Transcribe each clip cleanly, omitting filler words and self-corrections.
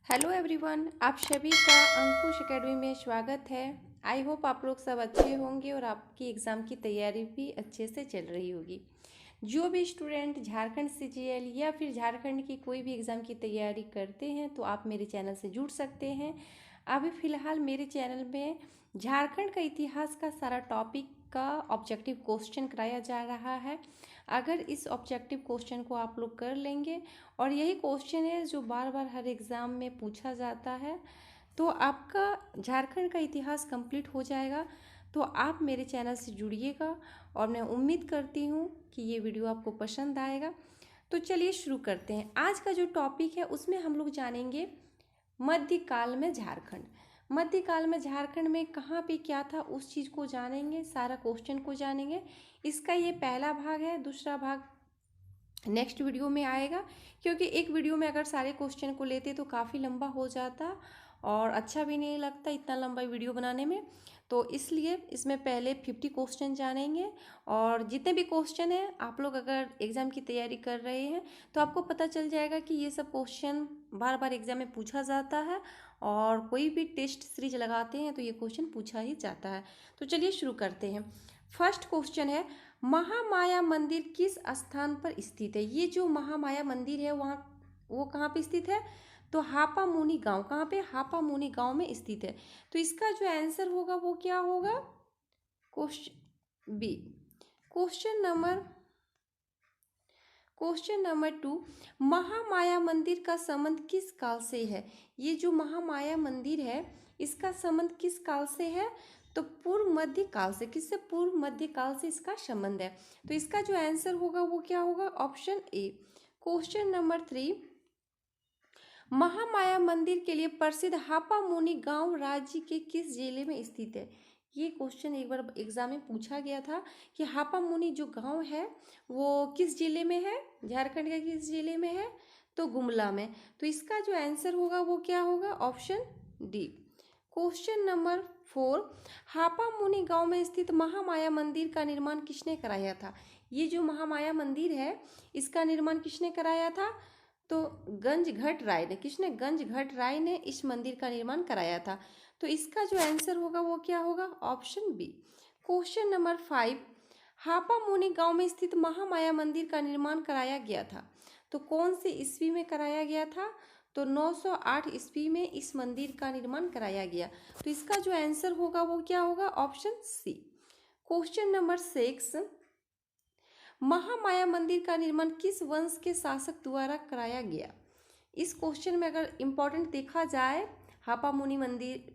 Hello everyone, आप सभी का अंकुश एकेडमी में स्वागत है। आई होप आप लोग सब अच्छे होंगे और आपकी एग्ज़ाम की तैयारी भी अच्छे से चल रही होगी। जो भी स्टूडेंट झारखंड सीजीएल या फिर झारखंड की कोई भी एग्ज़ाम की तैयारी करते हैं तो आप मेरे चैनल से जुड़ सकते हैं। अभी फ़िलहाल मेरे चैनल में झारखंड का इतिहास का सारा टॉपिक का ऑब्जेक्टिव क्वेश्चन कराया जा रहा है। अगर इस ऑब्जेक्टिव क्वेश्चन को आप लोग कर लेंगे और यही क्वेश्चन है जो बार बार हर एग्ज़ाम में पूछा जाता है, तो आपका झारखंड का इतिहास कंप्लीट हो जाएगा। तो आप मेरे चैनल से जुड़िएगा और मैं उम्मीद करती हूँ कि ये वीडियो आपको पसंद आएगा। तो चलिए शुरू करते हैं। आज का जो टॉपिक है उसमें हम लोग जानेंगे मध्यकाल में झारखंड। मध्यकाल में झारखंड में कहाँ पे क्या था उस चीज़ को जानेंगे, सारा क्वेश्चन को जानेंगे। इसका ये पहला भाग है, दूसरा भाग नेक्स्ट वीडियो में आएगा, क्योंकि एक वीडियो में अगर सारे क्वेश्चन को लेते तो काफ़ी लंबा हो जाता और अच्छा भी नहीं लगता इतना लंबा वीडियो बनाने में। तो इसलिए इसमें पहले 50 क्वेश्चन जानेंगे और जितने भी क्वेश्चन हैं आप लोग अगर एग्ज़ाम की तैयारी कर रहे हैं तो आपको पता चल जाएगा कि ये सब क्वेश्चन बार बार एग्ज़ाम में पूछा जाता है और कोई भी टेस्ट सीरीज लगाते हैं तो ये क्वेश्चन पूछा ही जाता है। तो चलिए शुरू करते हैं। फर्स्ट क्वेश्चन है, महामाया मंदिर किस स्थान पर स्थित है? ये जो महामाया मंदिर है वहाँ वो कहाँ पे स्थित है? तो हापा मुनी गांव। कहाँ पे? हापा मुनी गांव में स्थित है। तो इसका जो आंसर होगा वो क्या होगा? Question B. Question number 2, Mahamaya मंदिर का संबंध किस काल से है? ये जो महामाया मंदिर है इसका संबंध किस काल से है? तो पूर्व मध्य काल से। किससे? पूर्व मध्य काल से इसका संबंध है। तो इसका जो आंसर होगा वो क्या होगा? Option A. Question number 3, Mahamaya मंदिर के लिए प्रसिद्ध हापा मुनि गांव राज्य के किस जिले में स्थित है? ये क्वेश्चन एक बार एग्जाम में पूछा गया था कि हापा मुनि जो गांव है वो किस जिले में है, झारखंड के किस जिले में है? तो गुमला में। तो इसका जो आंसर होगा वो क्या होगा? Option D. क्वेश्चन नंबर 4, हापा मुनि गांव में स्थित महामाया मंदिर का निर्माण किसने कराया था? ये जो महामाया मंदिर है इसका निर्माण किसने कराया था? तो गंजघट राय ने। किसने? गंजघट राय ने इस मंदिर का निर्माण कराया था। तो इसका जो आंसर होगा वो क्या होगा? Option B. Question number 5, Hapamuni गांव में स्थित महामाया मंदिर का निर्माण कराया गया था। तो कौन से ईस्वी में कराया गया था? तो 908 ईस्वी में इस मंदिर का निर्माण कराया गया। तो इसका जो आंसर होगा वो क्या होगा? Option C. Question number 6, Mahamaya मंदिर का निर्माण किस वंश के शासक द्वारा कराया गया? इस क्वेश्चन में अगर इम्पोर्टेंट देखा जाए हापा मुनि मंदिर,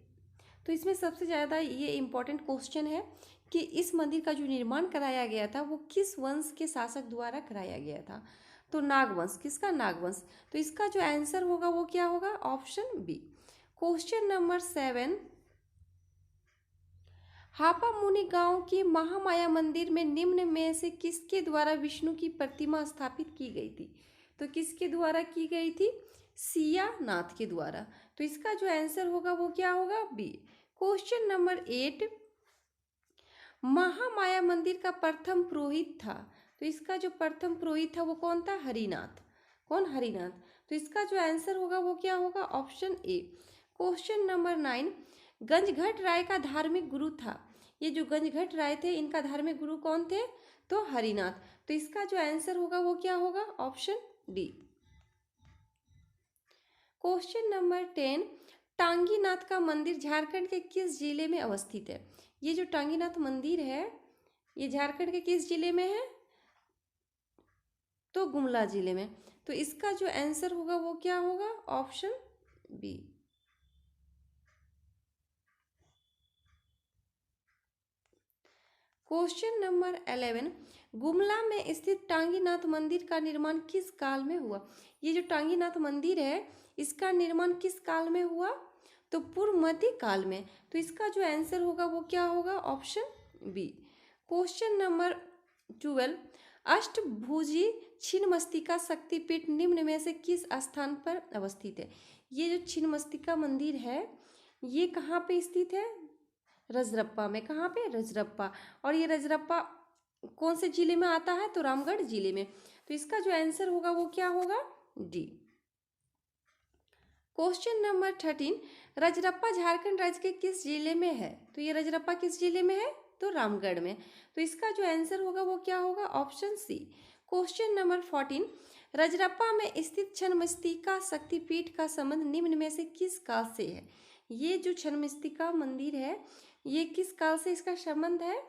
तो इसमें सबसे ज़्यादा ये इम्पोर्टेंट क्वेश्चन है कि इस मंदिर का जो निर्माण कराया गया था वो किस वंश के शासक द्वारा कराया गया था? तो नागवंश। किसका? नागवंश। तो इसका जो आंसर होगा वो क्या होगा? Option B. Question number 7, Hapamuni गांव की महामाया मंदिर में निम्न में से किसके द्वारा विष्णु की प्रतिमा स्थापित की गई थी? तो किसके द्वारा की गई थी? सिया नाथ के द्वारा। तो इसका जो आंसर होगा वो क्या होगा? बी। क्वेश्चन नंबर 8, महामाया मंदिर का प्रथम पुरोहित था। तो इसका जो प्रथम पुरोहित था वो कौन था? हरिनाथ। कौन? हरिनाथ। तो इसका जो आंसर होगा वो क्या होगा? Option A. क्वेश्चन नंबर 9, गंजघट राय का धार्मिक गुरु था। ये जो गंजघट राय थे इनका धार्मिक गुरु कौन थे? तो हरिनाथ। तो इसका जो आंसर होगा वो क्या होगा? Option D. Question number 10, Tanginath का मंदिर झारखंड के किस जिले में अवस्थित है? ये जो टांगीनाथ मंदिर है ये झारखंड के किस जिले में है? तो गुमला जिले में। तो इसका जो आंसर होगा वो क्या होगा? Option B. Question number 11, Gumla में स्थित टांगीनाथ मंदिर का निर्माण किस काल में हुआ? ये जो टांगीनाथ मंदिर है इसका निर्माण किस काल में हुआ? तो पूर्व मध्य काल में। तो इसका जो आंसर होगा वो क्या होगा? Option B. Question number 12, Ashtabhuji Chhinnamastika Shaktipeeth निम्न में से किस स्थान पर अवस्थित है? ये जो छिन्नमस्तिका मंदिर है ये कहाँ पे स्थित है? रजरप्पा में। कहाँ पे? रजरप्पा। और ये रजरप्पा कौन से जिले में आता है? तो रामगढ़ जिले में। तो इसका जो आंसर होगा वो क्या होगा? D. Question number 13, Rajrappa Jharkhand राज्य के किस जिले में है? तो ये रजरप्पा किस जिले में है? तो रामगढ़ में। तो इसका जो आंसर होगा वो क्या होगा? Option C. Question number 14, Rajrappa में स्थित छन्नमस्तिका शक्तिपीठ का संबंध निम्न में से किस काल से है? ये जो छन्नमस्तिका मंदिर है ये किस काल से इसका संबंध है?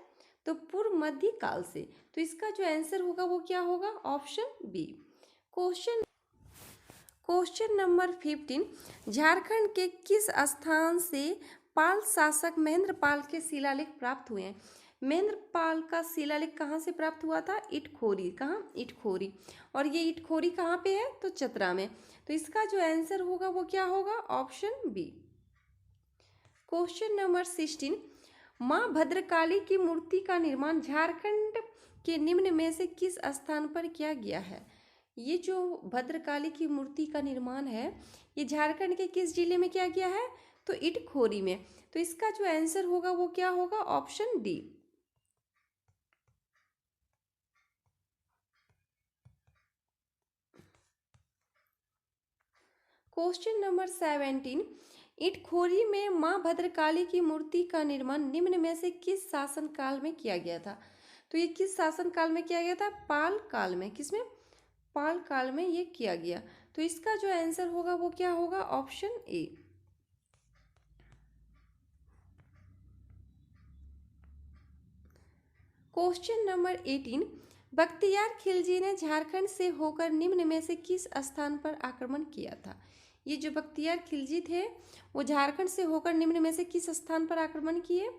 तो पूर्व मध्य काल से। तो इसका जो आंसर होगा वो क्या होगा? Option B. Question number 15, Jharkhand के किस स्थान से पाल शासक महेंद्र पाल के शिलालेख प्राप्त हुए हैं? महेंद्र पाल का शिलालेख कहाँ से प्राप्त हुआ था? इटखोरी। कहाँ? इटखोरी। और ये इटखोरी कहाँ पे है? तो चतरा में। तो इसका जो आंसर होगा वो क्या होगा? Option B. क्वेश्चन नंबर 16, माँ भद्रकाली की मूर्ति का निर्माण झारखंड के निम्न में से किस स्थान पर किया गया है? ये जो भद्रकाली की मूर्ति का निर्माण है ये झारखंड के किस जिले में किया गया है? तो इटखोरी में। तो इसका जो आंसर होगा वो क्या होगा? Option D. Question number 17, Itkhori में माँ भद्रकाली की मूर्ति का निर्माण निम्न में से किस शासन काल में किया गया था? तो ये किस शासन काल में किया गया था? पाल काल में। किसमें? पाल काल में ये किया गया। तो इसका जो आंसर होगा वो क्या होगा? Option A. Question number 18, Bakhtiyar Khilji ने झारखंड से होकर निम्न में से किस स्थान पर आक्रमण किया था? ये जो बख्तियार खिलजी थे वो झारखंड से होकर निम्न में से किस स्थान पर आक्रमण किए?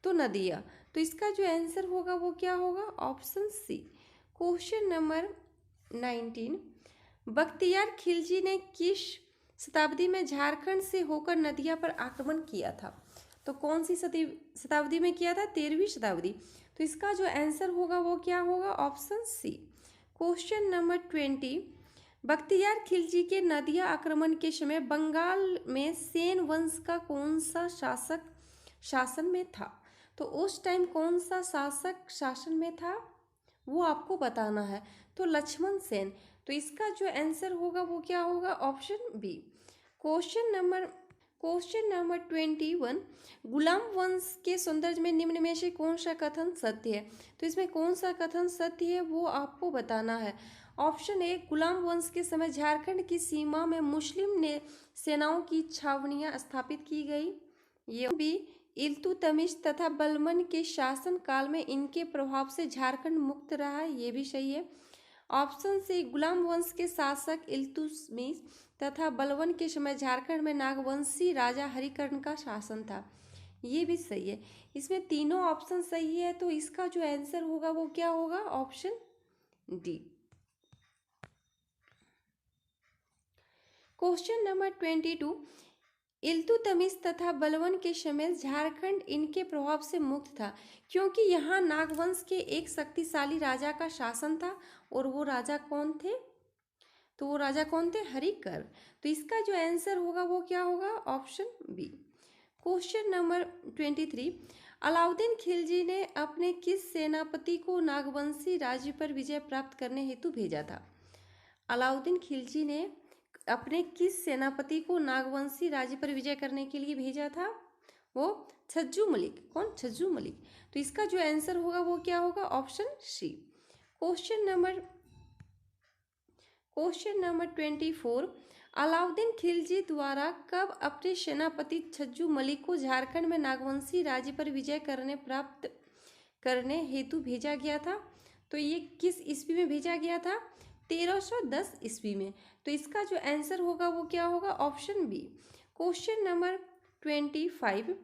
तो नदिया। तो इसका जो आंसर होगा वो क्या होगा? Option C. Question number 19, Bakhtiyar Khilji ने किस शताब्दी में झारखंड से होकर नदिया पर आक्रमण किया था? तो कौन सी शताब्दी में किया था? 13वीं शताब्दी। तो इसका जो आंसर होगा वो क्या होगा? Option C. Question number 20, Bakhtiyar Khilji के नदिया आक्रमण के समय बंगाल में सेन वंश का कौन सा शासक शासन में था? तो उस टाइम कौन सा शासक शासन में था वो आपको बताना है। तो लक्ष्मण सेन। तो इसका जो आंसर होगा वो क्या होगा? Option B. क्वेश्चन नंबर 21, गुलाम वंश के सौंदर्य में निम्न में से कौन सा कथन सत्य है? तो इसमें कौन सा कथन सत्य है वो आपको बताना है। ऑप्शन ए, गुलाम वंश के समय झारखंड की सीमा में मुस्लिम ने सेनाओं की छावनियां स्थापित की गई। ये भी, इल्तुतमिश तथा बलबन के शासन काल में इनके प्रभाव से झारखंड मुक्त रहा। ये भी सही है। ऑप्शन सी, गुलाम वंश के शासक इल्तुतमिश तथा बलबन के समय झारखंड में नागवंशी राजा हरिकर्ण का शासन था। ये भी सही है। इसमें तीनों ऑप्शन सही है तो इसका जो आंसर होगा वो क्या होगा? Option D. Question number 22, Iltutmish तथा बलबन के समय झारखंड इनके प्रभाव से मुक्त था क्योंकि यहाँ नागवंश के एक शक्तिशाली राजा का शासन था। और वो राजा कौन थे? तो वो राजा कौन थे? हरिकर्ण। तो इसका जो आंसर होगा वो क्या होगा? Option B. Question number 23, Alauddin Khilji ने अपने किस सेनापति को नागवंशी राज्य पर विजय प्राप्त करने हेतु भेजा था? अलाउद्दीन खिलजी ने अपने किस सेनापति को नागवंशी राज्य पर विजय करने के लिए भेजा था? वो छज्जू मलिक। कौन? छज्जू मलिक। तो इसका जो आंसर होगा वो क्या होगा? Option C. Question number 24, Alauddin Khilji द्वारा कब अपने सेनापति छज्जू मलिक को झारखंड में नागवंशी राज्य पर विजय प्राप्त करने हेतु भेजा गया था? तो ये किस ईस्वी में भेजा गया था? 1310 ईस्वी में। तो इसका जो आंसर होगा वो क्या होगा? Option B. Question number 25,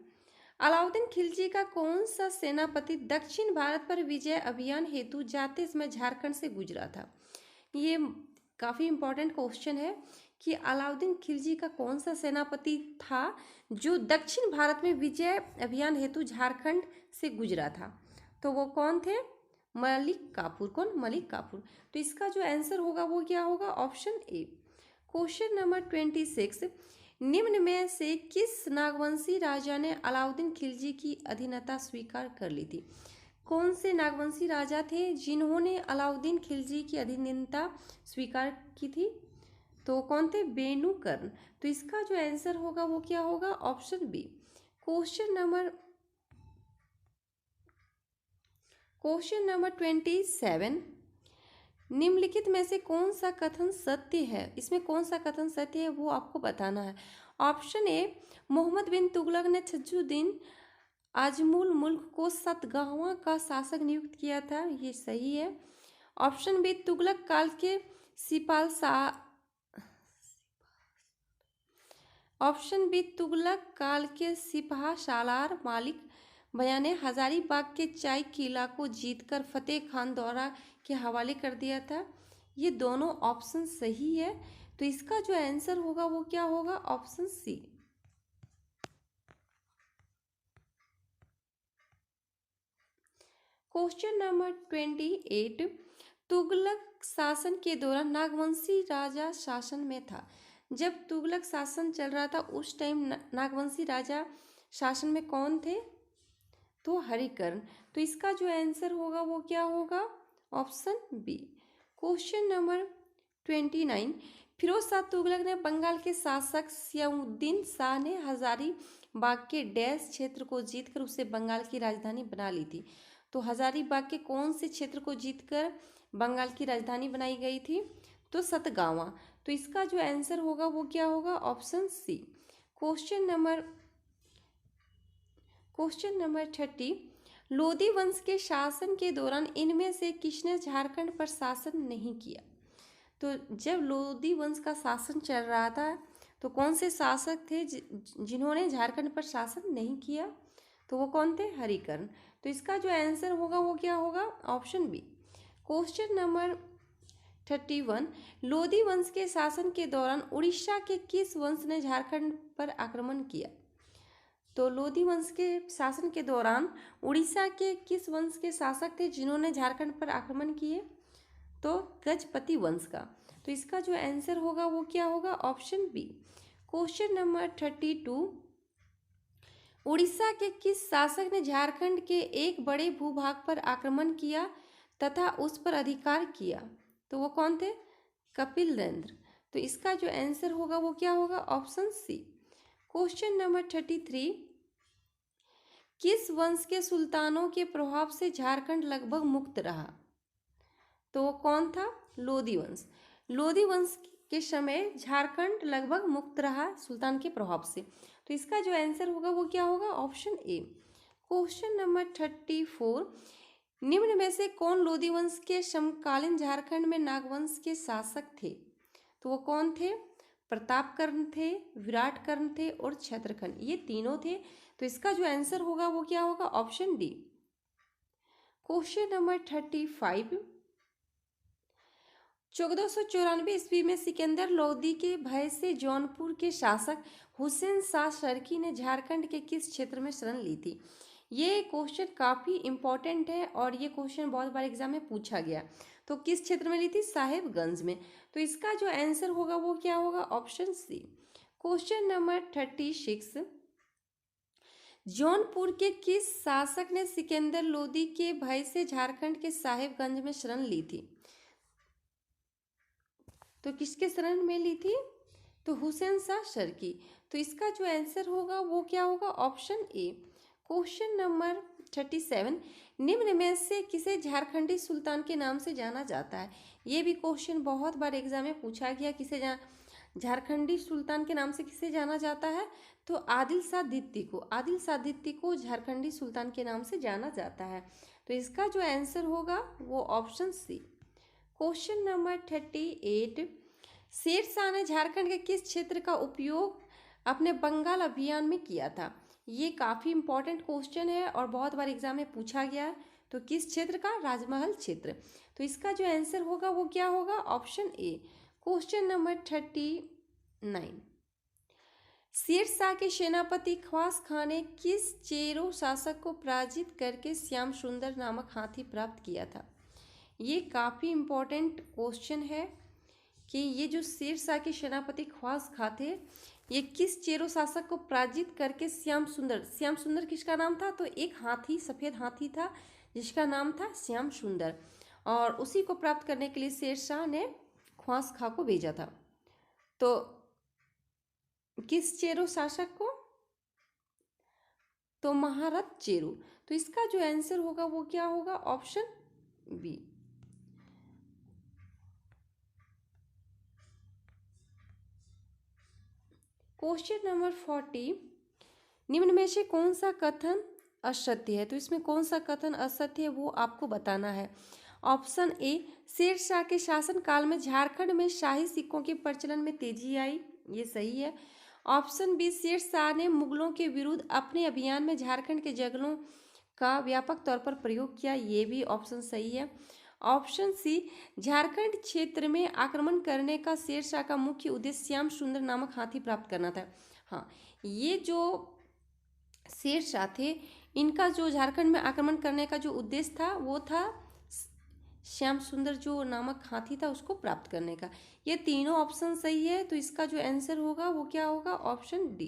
Alauddin Khilji का कौन सा सेनापति दक्षिण भारत पर विजय अभियान हेतु जाते समय झारखंड से गुजरा था? ये काफ़ी इंपॉर्टेंट क्वेश्चन है कि अलाउद्दीन खिलजी का कौन सा सेनापति था जो दक्षिण भारत में विजय अभियान हेतु झारखंड से गुजरा था? तो वो कौन थे? मलिक काफूर। कौन? मलिक काफूर। तो इसका जो आंसर होगा वो क्या होगा? Option A. क्वेश्चन नंबर 26, निम्न में से किस नागवंशी राजा ने अलाउद्दीन खिलजी की अधीनता स्वीकार कर ली थी? कौन से नागवंशी राजा थे जिन्होंने अलाउद्दीन खिलजी की अधीनता स्वीकार की थी? तो वो कौन थे? बेनुकर्ण। तो इसका जो आंसर होगा वो क्या होगा? Option B. क्वेश्चन नंबर 27, निम्नलिखित में से कौन सा कथन सत्य है? इसमें कौन सा कथन सत्य है वो आपको बताना है। ऑप्शन ए, मोहम्मद बिन तुगलक ने छज्जुद्दीन आजमुल मुल्क को सतगावा का शासक नियुक्त किया था, ये सही है। ऑप्शन बी, तुगलक काल के सिपाल शाह ऑप्शन बी, तुगलक काल के सिपहा सालार मालिक भैया ने हजारीबाग के चाय किला को जीतकर फतेह खान दौरा के हवाले कर दिया था। ये दोनों ऑप्शन सही है। तो इसका जो आंसर होगा वो क्या होगा? Option C. Question number 28, Tughlaq शासन के दौरान नागवंशी राजा शासन में था। जब तुगलक शासन चल रहा था उस टाइम नागवंशी राजा शासन में कौन थे? तो हरिकर्ण। तो इसका जो आंसर होगा वो क्या होगा? Option B. Question number 29, Firoz Shah Tughlaq ने बंगाल के शासक सियाउद्दीन शाह ने हजारीबाग के डैश क्षेत्र को जीतकर उसे बंगाल की राजधानी बना ली थी। तो हजारीबाग के कौन से क्षेत्र को जीतकर बंगाल की राजधानी बनाई गई थी? तो सतगावा। तो इसका जो आंसर होगा वो क्या होगा? Option C. Question number 30, Lodi वंश के शासन के दौरान इनमें से किसने झारखंड पर शासन नहीं किया? तो जब लोधी वंश का शासन चल रहा था तो कौन से शासक थे जिन्होंने झारखंड पर शासन नहीं किया? तो वो कौन थे? हरिकर्ण। तो इसका जो आंसर होगा वो क्या होगा? Option B. Question number 31, Lodi वंश के शासन के दौरान उड़ीसा के किस वंश ने झारखंड पर आक्रमण किया? तो लोधी वंश के शासन के दौरान उड़ीसा के किस वंश के शासक थे जिन्होंने झारखंड पर आक्रमण किए? तो गजपति वंश का। तो इसका जो आंसर होगा वो क्या होगा? Option B. Question number 32, Orissa के किस शासक ने झारखंड के एक बड़े भूभाग पर आक्रमण किया तथा उस पर अधिकार किया? तो वो कौन थे? कपिलेंद्र। तो इसका जो आंसर होगा वो क्या होगा? Option C. क्वेश्चन नंबर 33, किस वंश के सुल्तानों के प्रभाव से झारखंड लगभग मुक्त रहा? तो वो कौन था? लोधी वंश। लोधी वंश के समय झारखंड लगभग मुक्त रहा सुल्तान के प्रभाव से। तो इसका जो आंसर होगा वो क्या होगा? Option A. क्वेश्चन नंबर 34, निम्न में से कौन लोधी वंश के समकालीन झारखंड में नागवंश के शासक थे? तो वो कौन थे? प्रतापकर्ण थे, विराटकर्ण थे और क्षत्रकर्ण, ये तीनों थे। तो इसका जो आंसर होगा वो क्या होगा? Option D. क्वेश्चन नंबर 35, 1494 ईस्वी में सिकंदर लोदी के भय से जौनपुर के शासक हुसैन शाह शर्की ने झारखंड के किस क्षेत्र में शरण ली थी? ये क्वेश्चन काफ़ी इंपॉर्टेंट है और ये क्वेश्चन बहुत बार एग्जाम में पूछा गया। तो किस क्षेत्र में ली थी? साहेबगंज में। तो इसका जो आंसर होगा वो क्या होगा? Option C. Question number 36, Jaunpur के किस शासक ने सिकंदर लोदी के भय से झारखंड के साहेबगंज में शरण ली थी? तो किसके शरण में ली थी? तो हुसैन शाह शर्की। तो इसका जो आंसर होगा वो क्या होगा? Option A. क्वेश्चन नंबर 37, निम्न में से किसे झारखंडी सुल्तान के नाम से जाना जाता है? ये भी क्वेश्चन बहुत बार एग्जाम में पूछा गया, किसे झारखंडी सुल्तान के नाम से किसे जाना जाता है? तो आदिल शाह द्वितीय को झारखंडी सुल्तान के नाम से जाना जाता है। तो इसका जो आंसर होगा वो option C. Question number 38, Sher Shah ने झारखंड के किस क्षेत्र का उपयोग अपने बंगाल अभियान में किया था? ये काफ़ी इंपॉर्टेंट क्वेश्चन है और बहुत बार एग्जाम में पूछा गया है। तो किस क्षेत्र का? राजमहल क्षेत्र। तो इसका जो आंसर होगा वो क्या होगा? Option A. Question number 39, Sher Shah के सेनापति ख्वास खां ने किस चेरो शासक को पराजित करके श्याम सुंदर नामक हाथी प्राप्त किया था? ये काफ़ी इम्पोर्टेंट क्वेश्चन है कि ये जो शेर शाह के सेनापति ख्वास खां थे, ये किस चेरो शासक को पराजित करके श्याम सुंदर किसका नाम था? तो एक हाथी, सफ़ेद हाथी था जिसका नाम था श्याम सुंदर, और उसी को प्राप्त करने के लिए शेर शाह ने ख्वास खां को भेजा था। तो किस चेरो शासक को? तो महारथ चेरो। तो इसका जो आंसर होगा वो क्या होगा? Option B. क्वेश्चन नंबर 40, निम्न में से कौन सा कथन असत्य है? तो इसमें कौन सा कथन असत्य है वो आपको बताना है। ऑप्शन ए, शेरशाह के शासन काल में झारखंड में शाही सिक्कों के प्रचलन में तेजी आई, ये सही है। ऑप्शन बी, शेरशाह ने मुगलों के विरुद्ध अपने अभियान में झारखंड के जंगलों का व्यापक तौर पर प्रयोग किया, ये भी ऑप्शन सही है। ऑप्शन सी, झारखंड क्षेत्र में आक्रमण करने का शेरशाह का मुख्य उद्देश्य श्याम सुंदर नामक हाथी प्राप्त करना था। हाँ, ये जो शेरशाह थे, इनका जो झारखंड में आक्रमण करने का जो उद्देश्य था वो था श्याम सुंदर जो नामक हाथी था उसको प्राप्त करने का। ये तीनों ऑप्शन सही है, तो इसका जो आंसर होगा वो क्या होगा? Option D.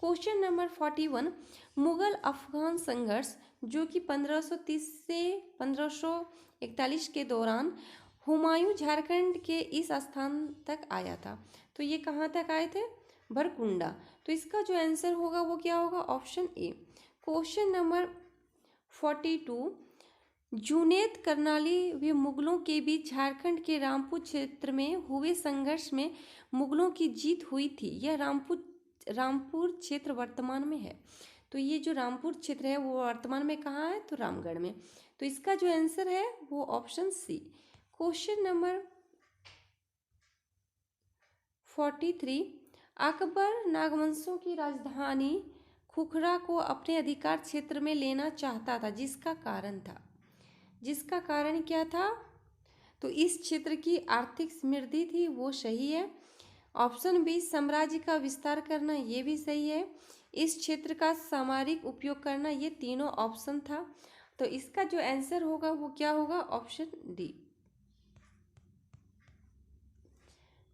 Question number 41, Mughal Afghan संघर्ष जो कि 1530 से 1541 के दौरान हुमायूं झारखंड के इस स्थान तक आया था। तो ये कहाँ तक आए थे? भरकुंडा। तो इसका जो आंसर होगा वो क्या होगा? Option A. Question number 42, Junaid Karnali व मुगलों के बीच झारखंड के रामपुर क्षेत्र में हुए संघर्ष में मुगलों की जीत हुई थी। यह रामपुर क्षेत्र वर्तमान में है। तो ये जो रामपुर क्षेत्र है वो वर्तमान में कहाँ है? तो रामगढ़ में। तो इसका जो आंसर है वो option C. Question number 43, Akbar नागवंशों की राजधानी खुखरा को अपने अधिकार क्षेत्र में लेना चाहता था, जिसका कारण क्या था? तो इस क्षेत्र की आर्थिक समृद्धि थी, वो सही है। ऑप्शन बी, साम्राज्य का विस्तार करना, ये भी सही है। इस क्षेत्र का सामरिक उपयोग करना, ये तीनों ऑप्शन था। तो इसका जो आंसर होगा वो क्या होगा? Option D.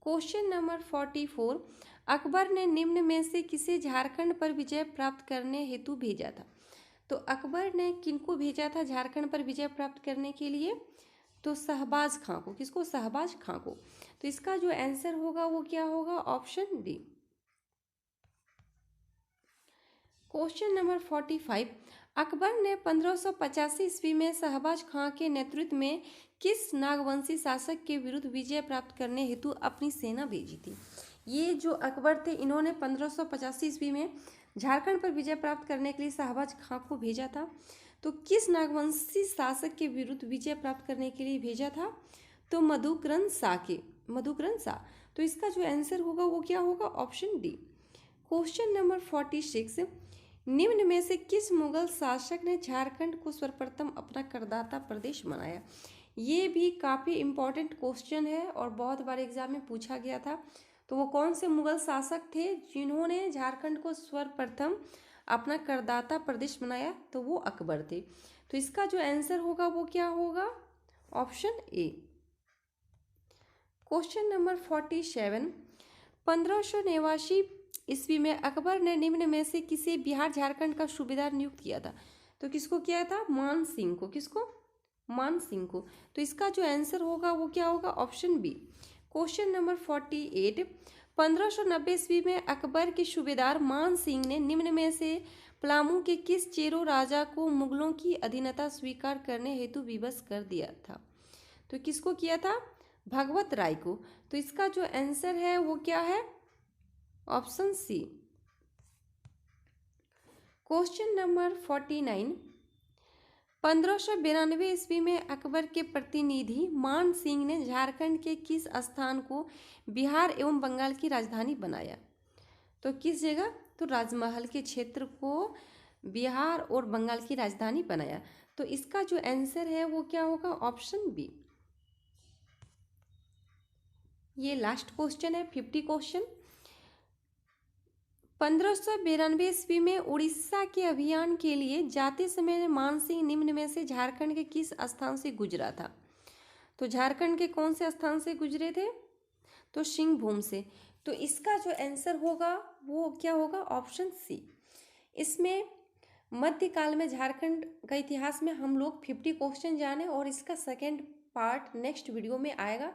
Question number 44, Akbar ने निम्न में से किसे झारखंड पर विजय प्राप्त करने हेतु भेजा था? तो अकबर ने किनको भेजा था झारखंड पर विजय प्राप्त करने के लिए? तो शहबाज खां को। किसको? शहबाज खां को। तो इसका जो आंसर होगा वो क्या होगा? Option D. Question number 45, Akbar ने 1585 ईस्वी में शहबाज खां के नेतृत्व में किस नागवंशी शासक के विरुद्ध विजय प्राप्त करने हेतु अपनी सेना भेजी थी? ये जो अकबर थे इन्होंने 1585 ईस्वी में झारखंड पर विजय प्राप्त करने के लिए शहबाज खां को भेजा था। तो किस नागवंशी शासक के विरुद्ध विजय प्राप्त करने के लिए भेजा था? तो मधुकरण शाह। तो इसका जो आंसर होगा वो क्या होगा? Option D. क्वेश्चन नंबर 46, निम्न में से किस मुगल शासक ने झारखंड को सर्वप्रथम अपना करदाता प्रदेश बनाया? ये भी काफ़ी इम्पोर्टेंट क्वेश्चन है और बहुत बार एग्जाम में पूछा गया था। तो वो कौन से मुगल शासक थे जिन्होंने झारखंड को सर्वप्रथम अपना करदाता प्रदेश बनाया? तो वो अकबर थे। तो इसका जो आंसर होगा वो क्या होगा? Option A. क्वेश्चन नंबर 47, 1589 ईस्वी में अकबर ने निम्न में से किसे बिहार झारखंड का सूबेदार नियुक्त किया था? तो किसको किया था? मान सिंह को। किसको? मान सिंह को। तो इसका जो आंसर होगा वो क्या होगा? Option B. क्वेश्चन नंबर 48, 1590 ईस्वी में अकबर के सूबेदार मान सिंह ने निम्न में से पलामू के किस चेरो राजा को मुगलों की अधीनता स्वीकार करने हेतु विवश कर दिया था? तो किसको किया था? भगवत राय को। तो इसका जो आंसर है वो क्या है? Option C. क्वेश्चन नंबर 49, 1592 ईस्वी में अकबर के प्रतिनिधि मान सिंह ने झारखंड के किस स्थान को बिहार एवं बंगाल की राजधानी बनाया? तो किस जगह? तो राजमहल के क्षेत्र को बिहार और बंगाल की राजधानी बनाया। तो इसका जो आंसर है वो क्या होगा? Option B. ये लास्ट क्वेश्चन है, 50 क्वेश्चन। 1592 ईस्वी में उड़ीसा के अभियान के लिए जाते समय मानसिंह निम्न में से झारखंड के किस स्थान से गुजरा था? तो झारखंड के कौन से स्थान से गुजरे थे? तो सिंहभूम से। तो इसका जो आंसर होगा वो क्या होगा? Option C. इसमें मध्यकाल में झारखंड का इतिहास में हम लोग 50 क्वेश्चन जाने और इसका सेकेंड पार्ट नेक्स्ट वीडियो में आएगा।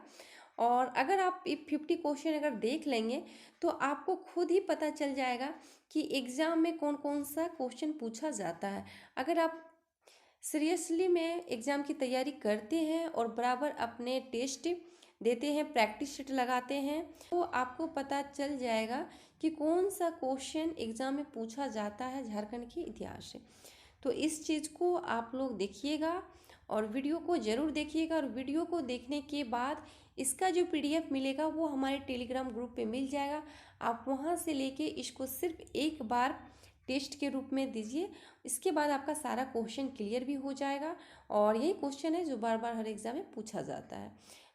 और अगर आप ये 50 क्वेश्चन अगर देख लेंगे तो आपको खुद ही पता चल जाएगा कि एग्ज़ाम में कौन कौन सा क्वेश्चन पूछा जाता है। अगर आप सीरियसली में एग्ज़ाम की तैयारी करते हैं और बराबर अपने टेस्ट देते हैं, प्रैक्टिस शीट लगाते हैं, तो आपको पता चल जाएगा कि कौन सा क्वेश्चन एग्ज़ाम में पूछा जाता है झारखंड के इतिहास से। तो इस चीज़ को आप लोग देखिएगा और वीडियो को ज़रूर देखिएगा। और वीडियो को देखने के बाद इसका जो PDF मिलेगा वो हमारे टेलीग्राम ग्रुप पे मिल जाएगा। आप वहाँ से लेके इसको सिर्फ एक बार टेस्ट के रूप में दीजिए, इसके बाद आपका सारा क्वेश्चन क्लियर भी हो जाएगा। और यही क्वेश्चन है जो बार बार हर एग्ज़ाम में पूछा जाता है।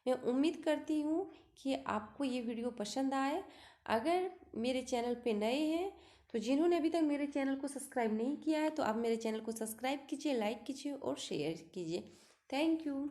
मैं उम्मीद करती हूँ कि आपको ये वीडियो पसंद आए। अगर मेरे चैनल पे नए हैं तो जिन्होंने अभी तक मेरे चैनल को सब्सक्राइब नहीं किया है तो आप मेरे चैनल को सब्सक्राइब कीजिए, लाइक कीजिए और शेयर कीजिए। Thank you.